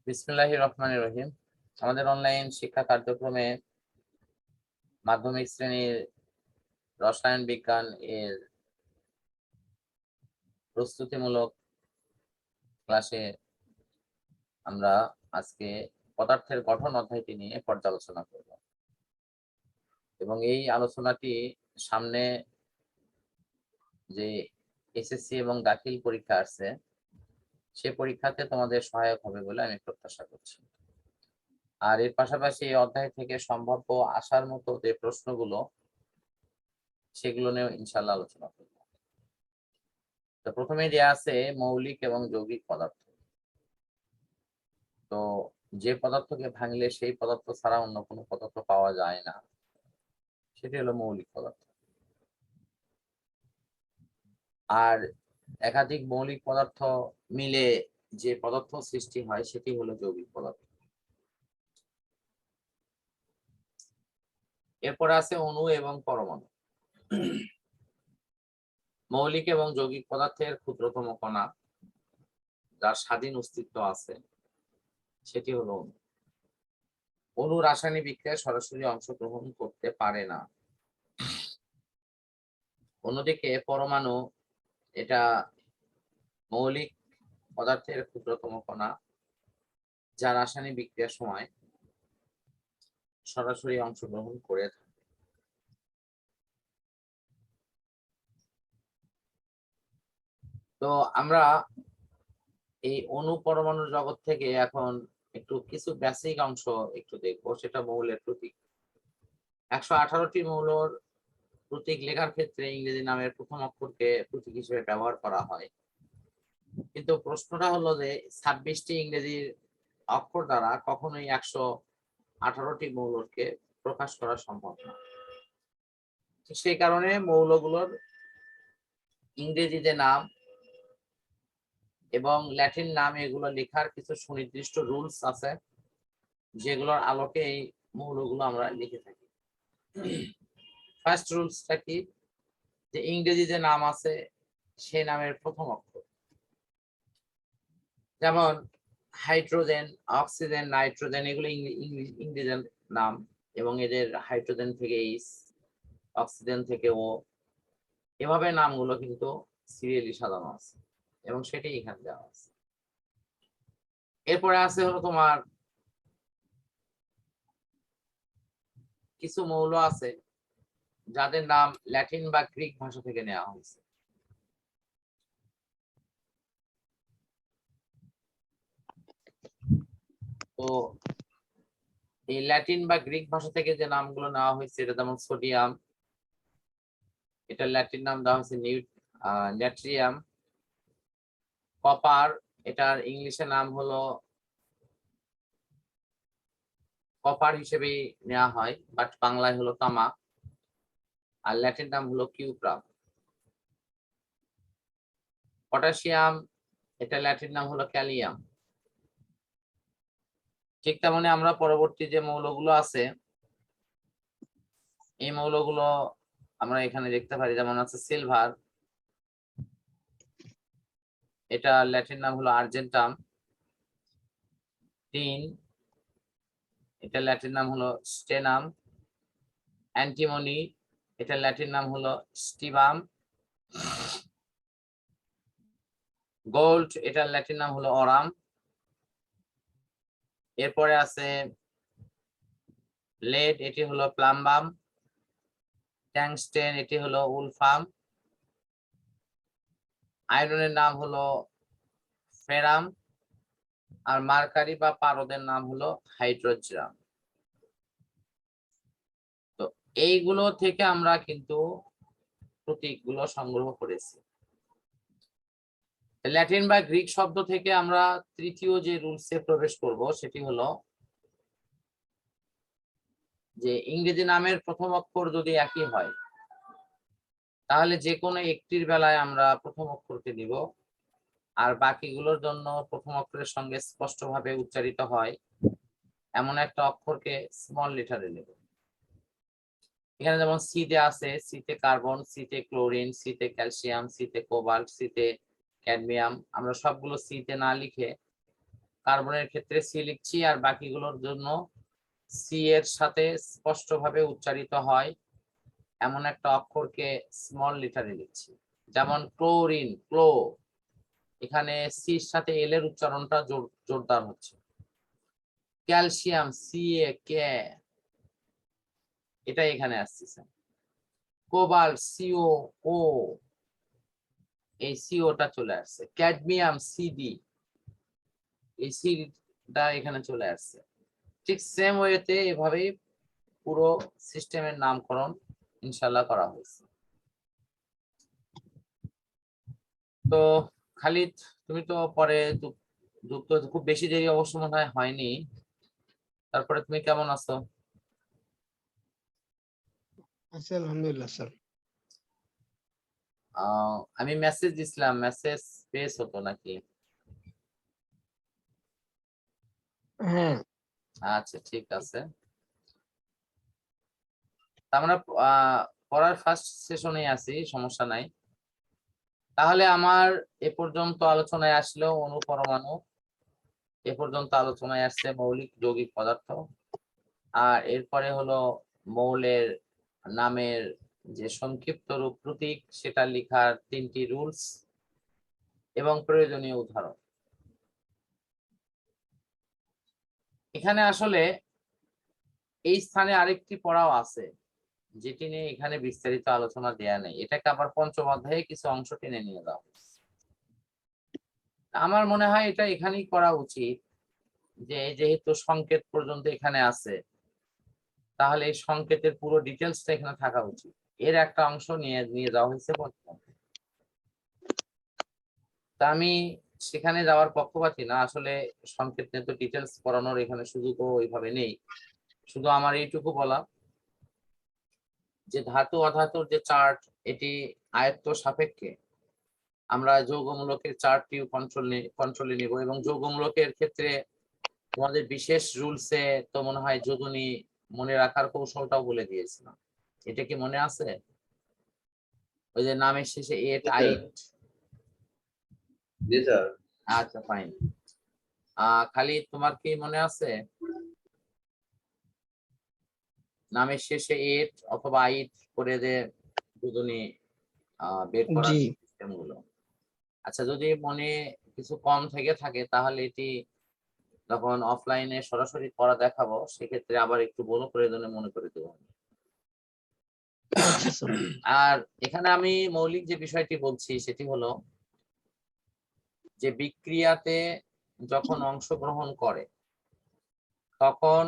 বিসমিল্লাহির রহমানির রহিম। আমাদের অনলাইন শিক্ষা কার্যক্রমে মাধ্যমিক শ্রেণীর রসায়ন বিজ্ঞান এর প্রস্তুতিমূলক ক্লাসে আমরা আজকে পদার্থের গঠন অধ্যায়টি নিয়ে পর্যালোচনা করব এবং এই আলোচনাটি সামনে যে এসএসসি এবং দাখিল পরীক্ষা আসছে সে পরীক্ষাতে তোমাদের সহায়ক হবে বলে আমি প্রত্যাশা করছি। আর এর পাশাপাশি এই অধ্যায় থেকে সম্ভাব্য আসার মতো যে প্রশ্নগুলো সেগুলো নিয়ে ইনশাআল্লাহ আলোচনা করব। তো প্রথমে দেয়া আছে মৌলিক এবং যৌগিক পদার্থ। তো যে পদার্থকে ভাঙলে সেই পদার্থ ছাড়া অন্য কোনো পদার্থ পাওয়া যায় না সেটি হলো মৌলিক পদার্থ। আর একাধিক মৌলিক পদার্থ মিলে যে পদার্থ সৃষ্টি হয় সেটি হলো যৌগিক পদার্থ। এরপর আছে অণু এবং পরমাণু। মৌলিক এবং যৌগিক পদার্থের ক্ষুদ্রতম কণা যার স্বাধীন অস্তিত্ব আছে সেটি হলো অণু। অণু রাসায়নিক বিক্রিয়ায় সরাসরি অংশগ্রহণ করতে পারে না। অন্যদিকে পরমাণু এটা মৌলিক পদার্থের ক্ষুদ্রতম কণা যা রাসায়নিক বিক্রিয়ার সময় সরাসরি অংশগ্রহণ করে থাকে। তো আমরা এই অণু পরমাণুর জগৎ থেকে এখন একটু কিছু বেসিক অংশ একটু দেখবো, সেটা মৌলের প্রতীক। 118টি মৌলের প্রতীক লেখার ক্ষেত্রে ইংরেজি নামের প্রথম অক্ষরকে প্রতীক হিসেবে ব্যবহার করা হয়, কিন্তু প্রশ্নটা হলো যে 26টি ইংরেজি অক্ষর দ্বারা কখনোই 118টি মৌলকে প্রকাশ করা সম্ভব না। সেই কারণে মৌলগুলোর ইংরেজিতে নাম এবং ল্যাটিন নাম এগুলো লেখার কিছু সুনির্দিষ্ট রুলস আছে, যেগুলোর আলোকে এই মৌলগুলো আমরা লিখে থাকি। ফার্স্ট রুলসটা কি, যে ইংরেজিতে নাম আছে সেই নামের প্রথম অক্ষর, যেমন হাইড্রোজেন, অক্সিজেন, নাইট্রোজেন এগুলো ইংরেজি নাম এবং এদের হাইড্রোজেন থেকে এইচ, অক্সিজেন থেকে ও, এভাবে নামগুলো কিন্তু সিরিয়ালি সাজানো আছে এবং সেটাই এখানে দেওয়া আছে। এরপরে আছে হলো তোমার কিছু মৌল আছে যাদের নাম ল্যাটিন বা গ্রিক ভাষা থেকে নেওয়া হয়েছে। তো এই ল্যাটিন বা গ্রিক ভাষা থেকে যে নামগুলো নেওয়া হয়েছে, এটা যেমন সোডিয়াম, এটা ল্যাটিন নাম দেওয়া হয়েছে ন্যাট্রিয়াম। কপার, এটার ইংলিশে নাম হলো কপার হিসেবে নেওয়া হয়, বাট বাংলায় হলো তামা, আর ল্যাটিন নাম হলো কিউপ্রাম। পটাশিয়াম, এটা ল্যাটিন নাম হলো ক্যালিয়াম। ঠিক তেমনি আমরা পরবর্তী যে মৌলগুলো আছে এই মৌলগুলো আমরা এখানে দেখতে পারি, যেমন আছে সিলভার, এটা ল্যাটিন নাম হলো আর্জেন্টাম। টিন, এটা ল্যাটিন নাম হলো স্টেনাম। অ্যান্টিমনি, এটা ল্যাটিন নাম হলো স্টিবাম। গোল্ড, এটা ল্যাটিন নাম হলো অরাম। এরপরে আছে লেড, এটি হলো প্লাম্বাম। ট্যাংস্টেন, এটি হলো উলফাম। আয়রনের নাম হলো ফেরাম, আর মার্কারি বা পারদের নাম হলো হাইড্রোজাম। তো এইগুলো থেকে আমরা কিন্তু প্রতীকগুলো সংগ্রহ করেছি। ল্যাটিন বা গ্রিক শব্দ থেকে আমরা তৃতীয় যে রুলসে প্রবেশ করব সেটি হলো যে ইংরেজি নামের প্রথম অক্ষর যদি একই হয় তাহলে যে কোনো একটির বেলায় আমরা প্রথম অক্ষরকে দিব, আর বাকিগুলোর জন্য প্রথম অক্ষরের সঙ্গে স্পষ্টভাবে উচ্চারিত হয় এমন একটা অক্ষরকে স্মল লেটারে নেব। এখানে যেমন সিতে আছে, সিতে কার্বন, সিতে ক্লোরিন, সিতে ক্যালসিয়াম, সিতে কোবাল্ট, সিতে ক্যাডমিয়াম। আমরা সবগুলো সিতে না লিখে কার্বনের ক্ষেত্রে সি লিখছি, আর বাকিগুলোর জন্য সি এর সাথে স্পষ্টভাবে উচ্চারিত হয় এমন একটা অক্ষরকে স্মল লেটারে লিখছি। যেমন ক্লোরিন, ক্লো, এখানে সির সাথে এল এর উচ্চারণটা জোরদার হচ্ছে। ক্যালসিয়াম, সি এ কে, এটা এখানে আসছে। কোবাল্ট, সিও ও, এই সিওটা চলে আসছে। ক্যাডমিয়াম, সিডি, এই সিটা এখানে চলে আসছে। ঠিক সেম ওয়েতে এভাবেই পুরো সিস্টেমের নামকরণ ইনশাল্লাহ করা হয়েছে। তো খালিদ, তুমি তো পরে যুক্ত, খুব বেশি দেরি অবশ্য মনে হয়নি। তারপরে তুমি কেমন আছো? আলহামদুলিল্লাহ স্যার। আমি মেসেজ দিছিলাম, মেসেজ পেয়েছো তো নাকি? হ্যাঁ। আচ্ছা ঠিক আছে। আমরা পড়ার ফার্স্ট সেশনে আছি, সমস্যা নাই। তাহলে আমার এ পর্যন্ত আলোচনায় আসলো অনুপরমাণু, এ পর্যন্ত আলোচনায় আসছে মৌলিক যৌগিক পদার্থ, আর এরপরে হলো মৌলের নামের যে সংক্ষিপ্ত রূপ প্রতীক সেটা লেখার 3টি রুলস এবং প্রয়োজনীয় উদাহরণ। এখানে আসলে এই স্থানে আরেকটি পড়াও আছে যেটি নিয়ে এখানে বিস্তারিত আলোচনা দেয়া নেই, এটাকে আবার পঞ্চম অধ্যায়ে কিছু অংশ টেনে নিয়ে যাওয়া হয়েছে। আমার মনে হয় এটা এখানেই করা উচিত, যে যেহেতু সংকেত পর্যন্ত এখানে আছে, তাহলে এই সংকেতের পুরো ডিটেলসটা এখানে থাকা উচিত। এর একটা অংশ নিয়ে যাওয়া হয়েছে পঞ্চম অধ্যায়ে। তা আমি সেখানে যাওয়ার পক্ষপাতী না, আসলে সংকেত নিয়ে তো ডিটেলস পড়ানোর এখানে সুযোগও ওইভাবে নেই। শুধু আমার এইটুকু বলা যে ধাতু অধাতুর যে চার্ট, এটি আয়ত্ত সাপেক্ষে আমরা যৌগমূলকের চার্টটিও কন্ট্রোলে নিব, এবং যৌগমূলকের ক্ষেত্রে তোমাদের বিশেষ রুলসে তো মনে হয় যোজনী মনে রাখার কৌশলটাও বলে দিয়েছিলাম, এটা কি মনে আছে? ওই যে নামের শেষে এট, আইট। জি স্যার। আচ্ছা ফাইন। খালি তোমার কি মনে আছে নামের শেষে এট অথবা আইট করে যে যোজনী বের করার সিস্টেম গুলো? আচ্ছা, যদি মনে কিছু কম থেকে থাকে তাহলে এটি যখন অফলাইনে সরাসরি পড়া দেখাবো সেক্ষেত্রে আবার একটু বলো, প্রয়োজনে মনে করে দেবো। আর এখানে আমি মৌলিক যে বিষয়টি বলছি সেটি হলো যে বিক্রিয়াতে যখন অংশগ্রহণ করে তখন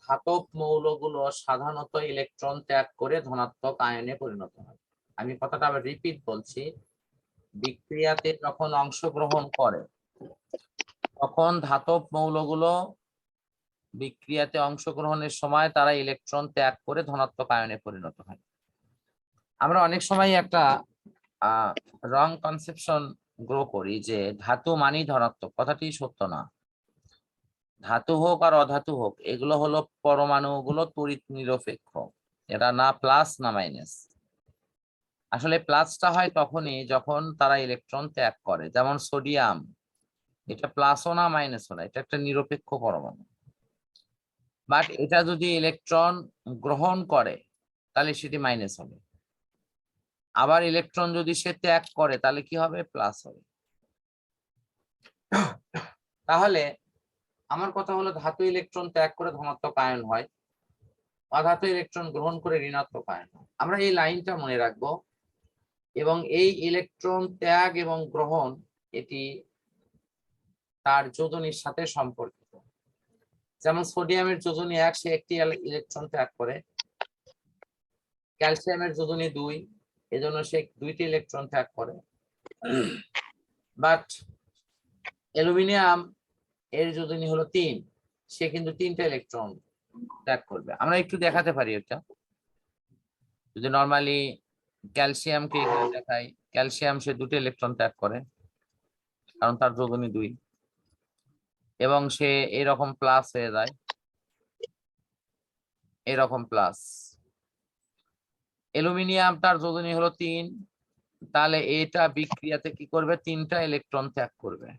ধাতব মৌলগুলো সাধারণত ইলেকট্রন ত্যাগ করে ধনাত্মক আয়নে পরিণত হয়। আমি কথাটা আবার রিপিট বলছি, বিক্রিয়াতে যখন অংশগ্রহণ করে তখন ধাতব মৌলগুলো বিক্রিয়াতে অংশগ্রহণের সময় তারা ইলেকট্রন ত্যাগ করে ধনাত্মক আয়নে পরিণত হয়। আমরা অনেক সময় একটা রং কনসেপশন গ্রো করি যে ধাতু মানেই ধনাত্মক, কথাটি সত্য না। ধাতু হোক আর অধাতু হোক, এগুলো হলো পরমাণুগুলো তড়িৎ নিরপেক্ষ, এটা না প্লাস না মাইনাস। আসলে প্লাসটা হয় তখনই যখন তারা ইলেকট্রন ত্যাগ করে, যেমন সোডিয়াম, এটা প্লাসও না মাইনাসও না, এটা একটা নিরপেক্ষ পরমাণু। বাট এটা যদি ইলেকট্রন গ্রহণ করে তাহলে সেটি মাইনাস হবে, আবার ইলেকট্রন যদি সে ত্যাগ করে তাহলে কি হবে? প্লাস হবে। তাহলে আমার কথা হলো ধাতু ইলেকট্রন ত্যাগ করে ধনাত্মক আয়ন হয়, অধাতু ইলেকট্রন গ্রহণ করে ঋণাত্মক আয়ন হয়। আমরা এই লাইনটা মনে রাখবো, এবং এই ইলেকট্রন ত্যাগ এবং গ্রহণ এটি তার যোজনীর সাথে সম্পর্কিত। যেমন সোডিয়ামের যোজনী 1, সে একটি ইলেকট্রন ত্যাগ করে। ক্যালসিয়ামের যোজনী 2, এজন্য সে 2টি ইলেকট্রন ত্যাগ করে। বাট অ্যালুমিনিয়াম এর যোজনী হলো 3, সে কিন্তু 3টা ইলেকট্রন ত্যাগ করবে। আমরা একটু দেখাতে পারি এটা, যদি নরমালি ক্যালসিয়ামকে এখানে দেখাই, ক্যালসিয়াম সে 2টি ইলেকট্রন ত্যাগ করে কারণ তার যোজনী 2, এবং সে এরকম প্লাস হয়ে যায়, এরকম প্লাস। অ্যালুমিনিয়াম তার যোজনী হলো 3, তাহলে এটা বিক্রিয়াতে কি করবে? 3টা ইলেকট্রন ত্যাগ করবে।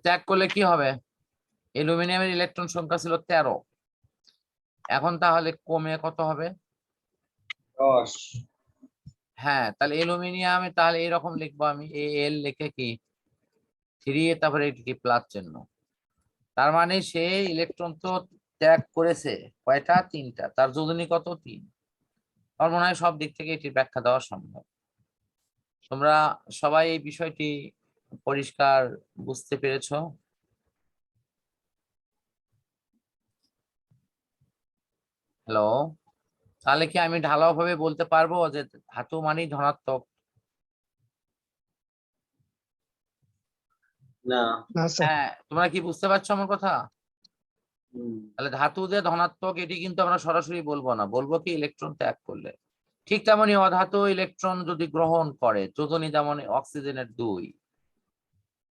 ত্যাগ করলে কি হবে? অ্যালুমিনিয়ামের ইলেকট্রন সংখ্যা ছিল 13, এখন তাহলে কমে কত হবে? 10। হ্যাঁ, তাহলে অ্যালুমিনিয়ামে তাহলে এরকম লিখবো আমি, এল লিখে কি 3, তারপরে এটি কি প্লাস চিহ্ন। তার মানে সে ইলেকট্রন তো ত্যাগ করেছে কয়টা? 3টা। তার যোজনী কত? 3। আমার মনে হয় সব দিক থেকে এটির ব্যাখ্যা দেওয়া সম্ভব। তোমরা সবাই এই বিষয়টি পরিষ্কার বুঝতে পেরেছো? হ্যালো, তাহলে কি আমি ঢালাও ভাবে বলতে পারবো যে ধাতু মানেই ধনাত্মক? না। না স্যার। হ্যাঁ, তোমরা কি বুঝতে পারছো আমার কথা? তাহলে ধাতু যে ধনাত্মক এটি কিন্তু আমরা সরাসরি বলবো না, বলবো কি ইলেকট্রন ত্যাগ করলে। ঠিক তেমনি অধাতু ইলেকট্রন যদি গ্রহণ করে, যোজনী যেমন অক্সিজেনের 2,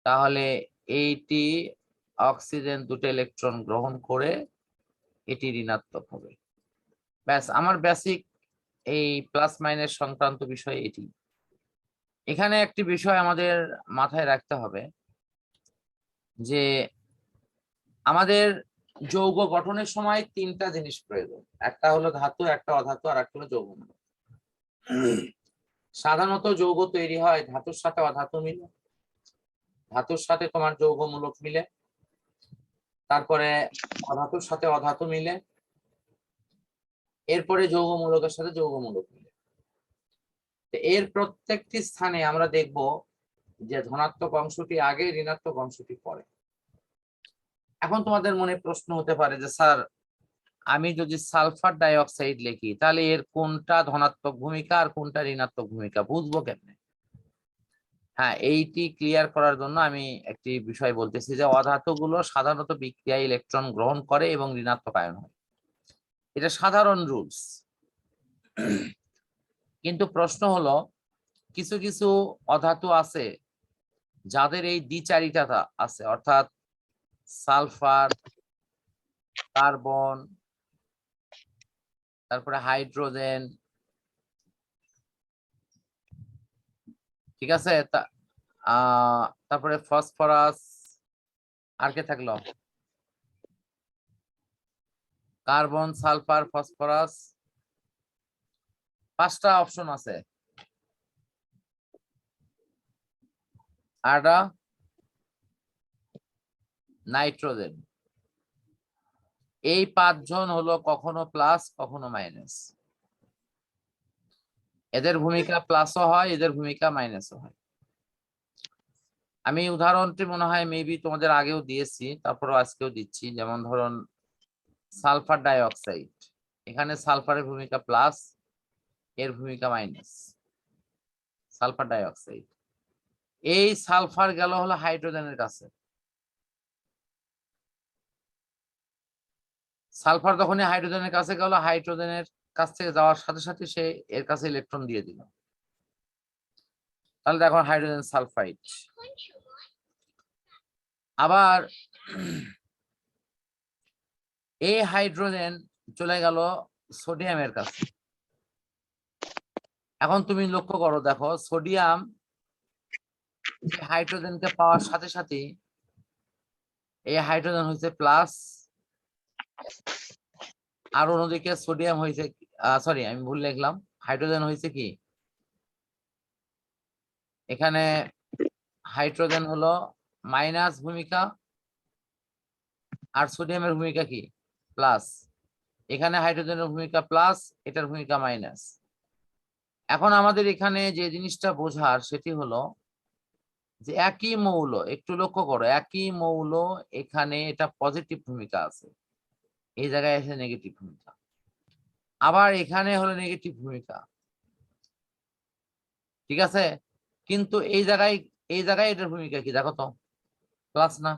তাহলে এইটি অক্সিজেন 2টা ইলেকট্রন গ্রহণ করে এটি ঋণাত্মক হবে। ব্যাস, আমার বেসিক এই প্লাস মাইনাস সংক্রান্ত বিষয় এটি। এখানে একটি বিষয় আমাদের মাথায় রাখতে হবে যে আমাদের যৌগ গঠনের সময় 3টা জিনিস প্রয়োজন, একটা হলো ধাতু, একটা অধাতু, আর একটা হলো যৌগমূলক। সাধারণত যৌগ তৈরি হয় ধাতুর সাথে অধাতু মিলে, ধাতুর সাথে তোমার যৌগমূলক মিলে, তারপরে অধাতুর সাথে অধাতু মিলে, এরপরে যৌগমূলকের সাথে যৌগমূলক মিলে। এর প্রত্যেকটি স্থানে আমরা দেখব যে ধনাত্মক অংশটি আগে, ঋণাত্মক অংশটি পরে। এখন তোমাদের মনে প্রশ্ন হতে পারে যে স্যার, আমি যদি সালফার ডাইঅক্সাইড লিখি তাহলে এর কোনটা ধনাত্মক ভূমিকা আর কোনটা ঋণাত্মক ভূমিকা বুঝবো কেমনে? হ্যাঁ, এইটি ক্লিয়ার করার জন্য আমি একটি বিষয় বলতেছি যে অধাতুগুলো সাধারণত বিক্রিয়ায় ইলেকট্রন গ্রহণ করে এবং ঋণাত্মক আয়ন হয়, এটা সাধারণ রুলস। কিন্তু প্রশ্ন হলো কিছু কিছু অধাতু আছে যাদের এই দ্বিচারিতা আছে, অর্থাৎ সালফার, কার্বন, তারপরে হাইড্রোজেন, ঠিক আছে, তারপরে ফসফরাস, আর কে থাকলো? কার্বন, সালফার, ফসফরাস, 5টা অপশন আছে। আর নাইট্রোজেন। এই 5 জন হলো কখনো প্লাস কখনো মাইনাস। এদের ভূমিকা প্লাসও হয়, এদের ভূমিকা মাইনাসও হয়। আমি উদাহরণটি মনে হয় মেবি তোমাদের আগেও দিয়েছি, তারপরও আজকেও দিচ্ছি। যেমন ধরুন সালফার ডাইঅক্সাইড, এখানে সালফারের ভূমিকা প্লাস, এর ভূমিকা মাইনাস। সালফার ডাইঅক্সাইড, এই সালফার গেল হলো হাইড্রোজেনের কাছে। সালফার যখনই হাইড্রোজেনের কাছে গেল, হাইড্রোজেনের কাছ থেকে যাওয়ার সাথে সাথে সে এর কাছে ইলেকট্রন দিয়ে দিল। তাহলে দেখো হাইড্রোজেন সালফাইড। আবার এই হাইড্রোজেন চলে গেল সোডিয়ামের কাছে। এখন তুমি লক্ষ্য করো, দেখো সোডিয়াম হাইড্রোজেনকে পাওয়ার সাথে সাথে এই হাইড্রোজেন হয়েছে প্লাস, আর অন্যদিকে সোডিয়াম হয়েছে, সরি আমি ভুল লিখলাম, হাইড্রোজেন হয়েছে কি, এখানে হাইড্রোজেন হলো মাইনাস ভূমিকা আর সোডিয়ামের ভূমিকা কি প্লাস। এখানে হাইড্রোজেনের ভূমিকা প্লাস, এটার ভূমিকা মাইনাস। এখন আমাদের এখানে যে জিনিসটা বোঝার সেটি হলো যে একই মৌল, একটু লক্ষ্য করো, একই মৌল এখানে এটা পজিটিভ ভূমিকা আছে, এই জায়গায় এসে নেগেটিভ ভূমিকা, আবার এখানে হলো নেগেটিভ ভূমিকা, ঠিক আছে। কিন্তু এই জায়গায় এটার ভূমিকা কি দেখো তো, প্লাস না?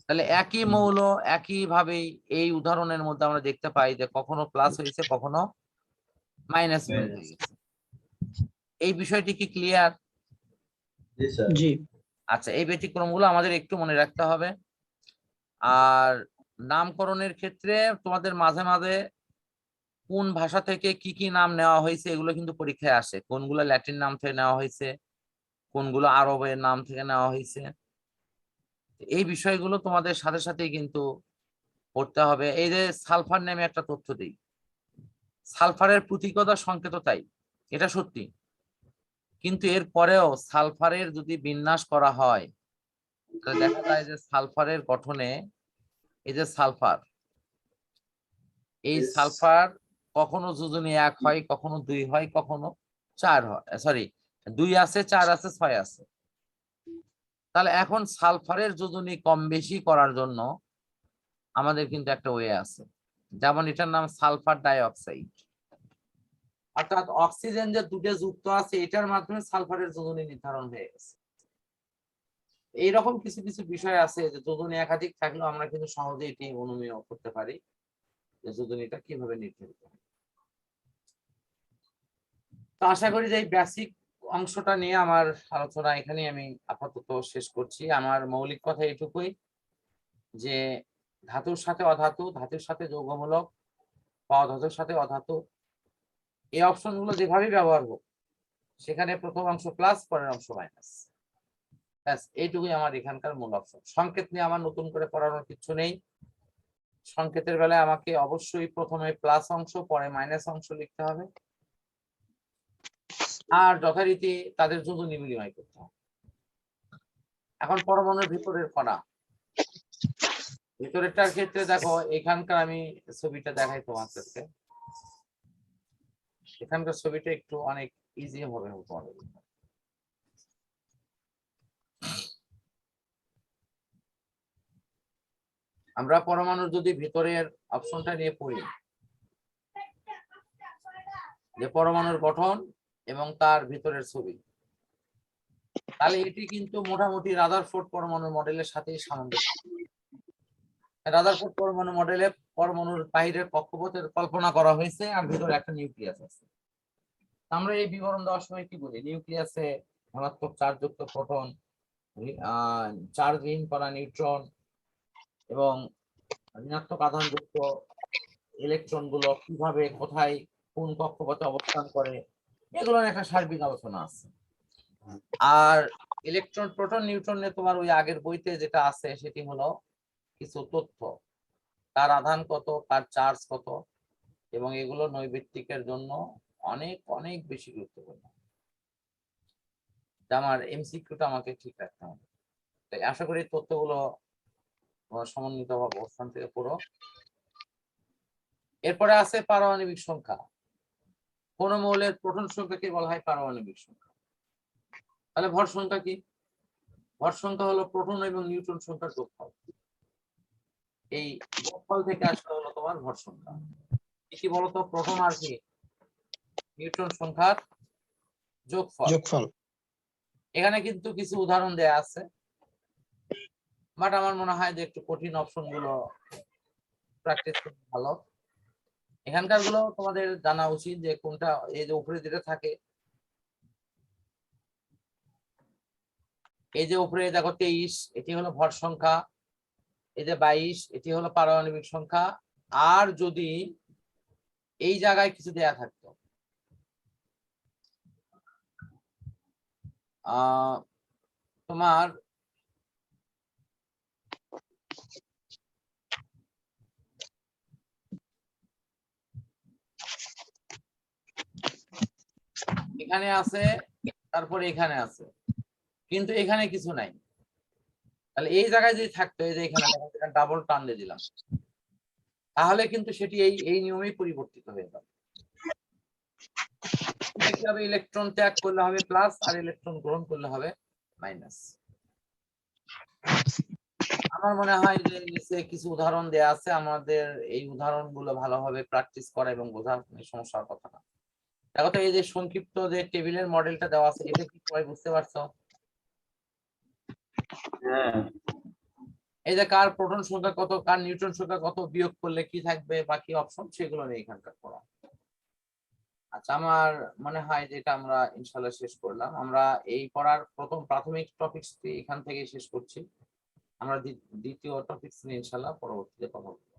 তাহলে একই মৌল একই ভাবেই এই উদাহরণের মধ্যে আমরা দেখতে পাই যে কখনো প্লাস হয়েছে কখনো মাইনাস হয়ে গেছে। এই বিষয়টি কি ক্লিয়ার? জি। আচ্ছা, এই ব্যতিক্রমগুলো আমাদের একটু মনে রাখতে হবে। আর নামকরণের ক্ষেত্রে তোমাদের মাঝে মাঝে কোন ভাষা থেকে কি কি নাম নেওয়া হয়েছে এগুলো কিন্তু পরীক্ষায় আসে, কোনগুলো ল্যাটিন নাম থেকে নেওয়া হয়েছে, কোনগুলো আরবের নাম থেকে নেওয়া হয়েছে। এই বিষয়গুলো তোমাদের সাথে সাথেই কিন্তু পড়তে হবে। এই যে সালফার নামে একটা তথ্য দিই, সালফারের প্রতীকতা সংকেত তাই, এটা সত্যি, কিন্তু এর পরেও সালফারের যদি বিন্যাস করা হয় তাহলে দেখা যায় যে সালফারের গঠনে এই যে সালফার, এই Yes. সালফার কখনো যোজনী 1 হয়, কখনো 2 হয়, কখনো 4 হয়, সরি 2 আছে, 4 আছে, 6 আছে। তাহলে এখন সালফারের যোজনী কম বেশি করার জন্য আমাদের কিন্তু একটা ওয়ে আছে, যেমন এটার নাম সালফার ডাই অক্সাইড, অর্থাৎ অক্সিজেন যে দুটো যুক্ত আছে এটার মাধ্যমে সালফারের যোজনী নির্ধারণ হয়ে গেছে। এইরকম কিছু কিছু বিষয় আছে যে যোজনী একাধিক থাকলেও আমরা কিন্তু সহজে এটি অনুমেয় করতে পারি যে যোজনীটা কিভাবে নির্ধারিত হয়। তো আশা করি যে এই বেসিক অংশটা নিয়ে আমার আলোচনা এখানে আমি আপাতত শেষ করছি। আমার মৌলিক কথা এটুকুই যে ধাতুর সাথে অধাতু, ধাতুর সাথে যৌগমূলক বা অধাতুর সাথে অধাতু, এই অপশনগুলো যেভাবেই ব্যবহার হোক সেখানে প্রথম অংশ প্লাস, পরের অংশ মাইনাস, ব্যাস এইটুকুই আমার এখানকার মূল অপশন। সংকেত নিয়ে আমার নতুন করে পড়ানোর কিছু নেই। সংকেতের বেলায় আমাকে অবশ্যই প্রথমে প্লাস অংশ পরে মাইনাস অংশ লিখতে হবে, আর যথারীতি তাদের যোজনী বিনিময় করতে হবে। এখন পরমাণুর ভিতরের কণা, ভিতরেরটার ক্ষেত্রে দেখো এখানকার আমি ছবিটা দেখাই তোমাদেরকে। এখানকার ছবিটা একটু অনেক ইজি হবে তোমাদের। আমরা পরমাণুর যদি ভিতরের অপশনটা নিয়ে পড়ি, যে পরমাণুর গঠন এবং তার ভিতরের ছবি, তাহলে এটি কিন্তু মোটামুটি রাদারফোর্ড পরমাণু মডেলের সাথেই সামঞ্জস্য। রাদারফোর্ড পরমাণু মডেলে পরমাণুর বাহিরের কক্ষপথের কল্পনা করা হয়েছে আর ভিতরে একটা নিউক্লিয়াস আছে। আমরা এই বিবরণ দেওয়ার সময় কি বলি, নিউক্লিয়াসে ধনাত্মক চার্জযুক্ত প্রোটন, চার্জহীন কণা নিউট্রন এবং ঋণাত্মক আধানযুক্ত ইলেকট্রন গুলো কিভাবে কোথায় কোন কক্ষপথে অবস্থান করে, এগুলোর একটা সার্বিক আলোচনা আছে। আর ইলেকট্রন, প্রোটন, নিউট্রন নিয়ে তোমার ওই আগের বইতে যেটা আছে সেটি হলো কিছু তথ্য, তার আধান কত, তার চার্জ কত, এবং এগুলো নৈর্ব্যক্তিকের জন্য অনেক অনেক বেশি গুরুত্বপূর্ণ। আমার এমসিকিউটা আমাকে ঠিক রাখতে হবে। তাই আশা করি তথ্যগুলো সমন্বিত অবস্থান থেকে পড়ো। এরপরে আছে পারমাণবিক সংখ্যা। কোন মৌলের প্রোটন সংখ্যাকে বলা হয় পারমাণবিক সংখ্যা। তাহলে ভর সংখ্যা কি? ভর সংখ্যা হলো প্রোটন এবং নিউট্রন সংখ্যার যোগফল। এই যোগফল থেকে আসলে হলো তোমার ভর সংখ্যা। কি বলতো, প্রোটন আর কি নিউট্রন সংখ্যার যোগফল। এখানে কিন্তু কিছু উদাহরণ দেয়া আছে, বাট আমার মনে হয় যে একটু কঠিন অপশন গুলো প্র্যাকটিস করতে ভালো। এখানকার গুলো তোমাদের জানা উচিত যে কোনটা, এই যে উপরে যেটা থাকে, এই যে উপরে দেখো 23, এটি হলো ভর সংখ্যা, এই যে 22, এটি হলো পারমাণবিক সংখ্যা। আর যদি এই জায়গায় কিছু দেয়া থাকতো, তোমার এখানে আছে, তারপরে এখানে আছে, কিন্তু এখানে কিছু নাই, তাহলে এই জায়গায় যদি থাকতো, এই যে এখানে ডাবল টান দিয়ে দিলাম, তাহলে কিন্তু সেটি এই নিয়মেই পরিবর্তিত হয়ে যাবে। দেখতে হবে ইলেকট্রন ত্যাগ করলে হবে প্লাস, আর ইলেকট্রন গ্রহণ করলে হবে মাইনাস। আমার মনে হয় যে নিচে কিছু উদাহরণ দেয়া আছে, আমাদের এই উদাহরণগুলো ভালোভাবে প্র্যাকটিস করা এবং বোঝার সমস্যার কথা না। দেখো তো, এই যে সংক্ষিপ্ত যে টেবিলের মডেলটা দেওয়া আছে, এটা কি সবাই বুঝতে পারছো? হ্যাঁ। এই যে কার প্রোটন সংখ্যা কত, কার নিউট্রন সংখ্যা কত, বিয়োগ করলে কি থাকবে, বাকি অপশন সেগুলো নিয়ে এখানকার পড়া। আচ্ছা, আমার মনে হয় যে এটা আমরা ইনশাআল্লাহ শেষ করলাম। আমরা এই পড়ার প্রথম প্রাথমিক টপিকসটি এখান থেকে শেষ করছি। আমরা দ্বিতীয় টপিকস নিয়ে ইনশাআল্লাহ পরবর্তীতে কথা বলবো।